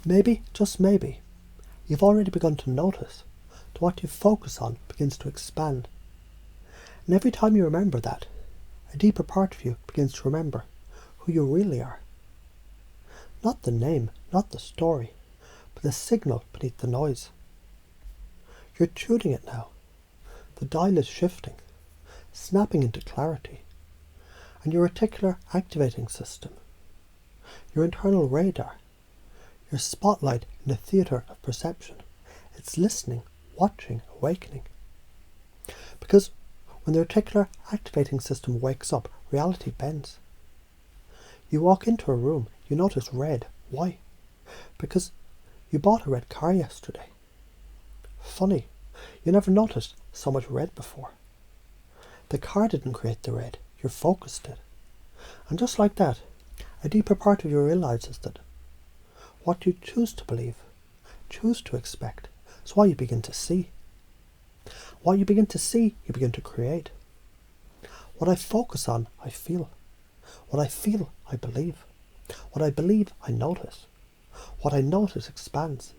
Maybe, just maybe, you've already begun to notice that what you focus on begins to expand. And every time you remember that, a deeper part of you begins to remember who you really are. Not the name, not the story, but the signal beneath the noise. You're tuning it now. The dial is shifting, snapping into clarity. And your reticular activating system, your internal radar, your spotlight in the theatre of perception, it's listening, watching, awakening. Because when the reticular activating system wakes up, reality bends. You walk into a room, you notice red. Why? Because you bought a red car yesterday. Funny, you never noticed so much red before. The car didn't create the red, your focus did. And just like that, a deeper part of you realizes that what you choose to believe, choose to expect, is what you begin to see. What you begin to see, you begin to create. What I focus on, I feel. What I feel, I believe. What I believe, I notice. What I notice expands.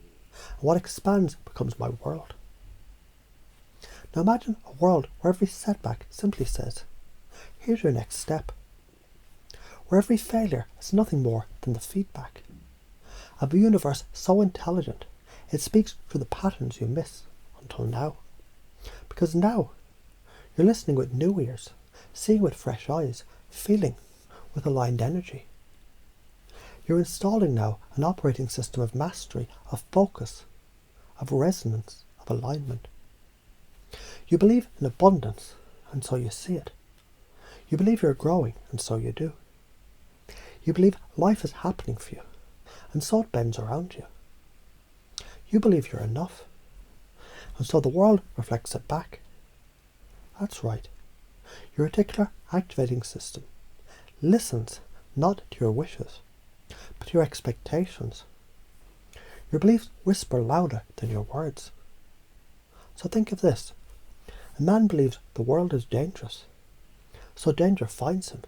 And what expands becomes my world. Now imagine a world where every setback simply says, here's your next step. Where every failure is nothing more than the feedback. Of a universe so intelligent, it speaks through the patterns you miss until now. Because now, you're listening with new ears, seeing with fresh eyes, feeling with aligned energy. You're installing now an operating system of mastery, of focus, of resonance, of alignment. You believe in abundance, and so you see it. You believe you're growing, and so you do. You believe life is happening for you, and so it bends around you. You believe you're enough, and so the world reflects it back. That's right. Your reticular activating system listens not to your wishes, but to your expectations. Your beliefs whisper louder than your words. So think of this. A man believes the world is dangerous, so danger finds him.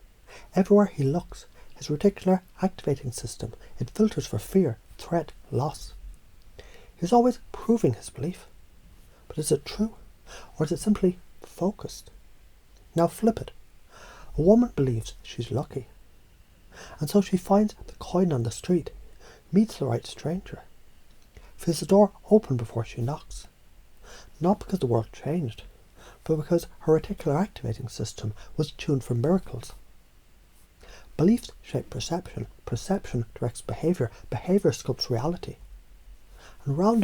Everywhere he looks, his reticular activating system, it filters for fear, threat, loss. He's always proving his belief. But is it true? Or is it simply focused? Now flip it. A woman believes she's lucky. And so she finds the coin on the street, meets the right stranger, feels the door open before she knocks. Not because the world changed, but because her reticular activating system was tuned for miracles. Beliefs shape perception, perception directs behaviour, behaviour sculpts reality. And round,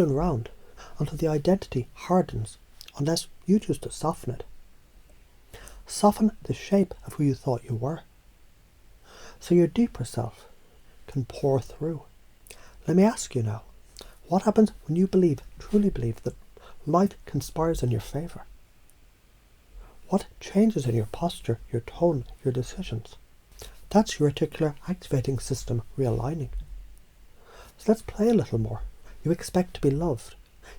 until the identity hardens, unless you choose to soften it. Soften the shape of who you thought you were. So your deeper self can pour through. Let me ask you now, what happens when you believe, truly believe, that life conspires in your favour? What changes in your posture, your tone, your decisions? That's your reticular activating system realigning. So let's play a little more. You expect to be loved.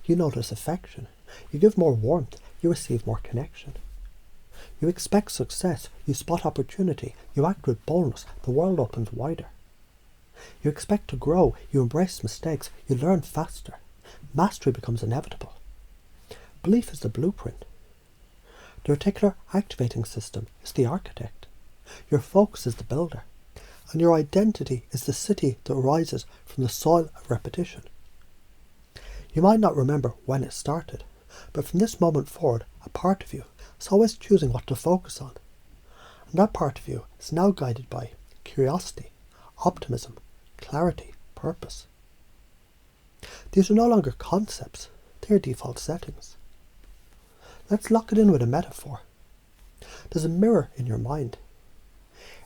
You notice affection. You give more warmth. You receive more connection. You expect success. You spot opportunity. You act with boldness. The world opens wider. You expect to grow. You embrace mistakes. You learn faster. Mastery becomes inevitable. Belief is the blueprint. The reticular activating system is the architect. Your focus is the builder. And your identity is the city that rises from the soil of repetition. You might not remember when it started, but from this moment forward, a part of you is always choosing what to focus on. And that part of you is now guided by curiosity, optimism, clarity, purpose. These are no longer concepts, they are default settings. Let's lock it in with a metaphor. There's a mirror in your mind.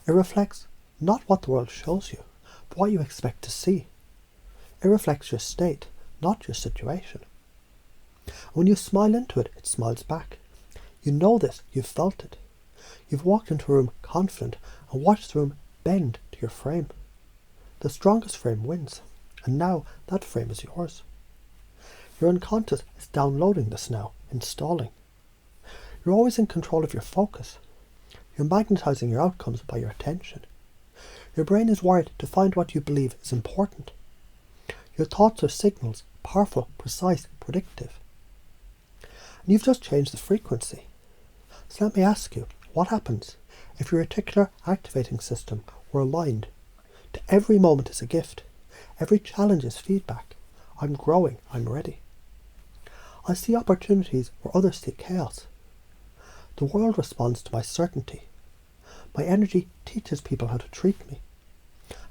It reflects not what the world shows you, but what you expect to see. It reflects your state, not your situation. When you smile into it, it smiles back. You know this, you've felt it. You've walked into a room confident and watched the room bend to your frame. The strongest frame wins, and now that frame is yours. Your unconscious is downloading this now, installing. You're always in control of your focus. You're magnetizing your outcomes by your attention. Your brain is wired to find what you believe is important. Your thoughts are signals, powerful, precise, predictive. And you've just changed the frequency. So let me ask you, what happens if your reticular activating system were aligned to every moment is a gift, every challenge is feedback, I'm growing, I'm ready. I see opportunities where others see chaos. The world responds to my certainty. My energy teaches people how to treat me.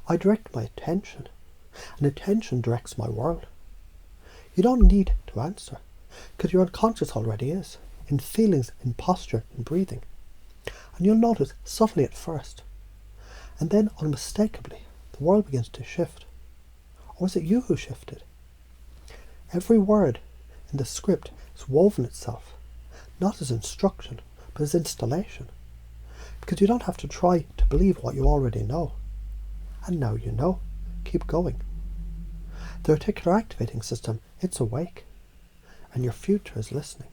I direct my attention, and attention directs my world. You don't need to answer, because your unconscious already is, in feelings, in posture, in breathing. And you'll notice subtly at first, and then unmistakably, the world begins to shift. Or is it you who shifted? Every word in the script is woven itself, not as instruction, but as installation. Because you don't have to try to believe what you already know. And now you know. Keep going. The reticular activating system, it's awake. And your future is listening.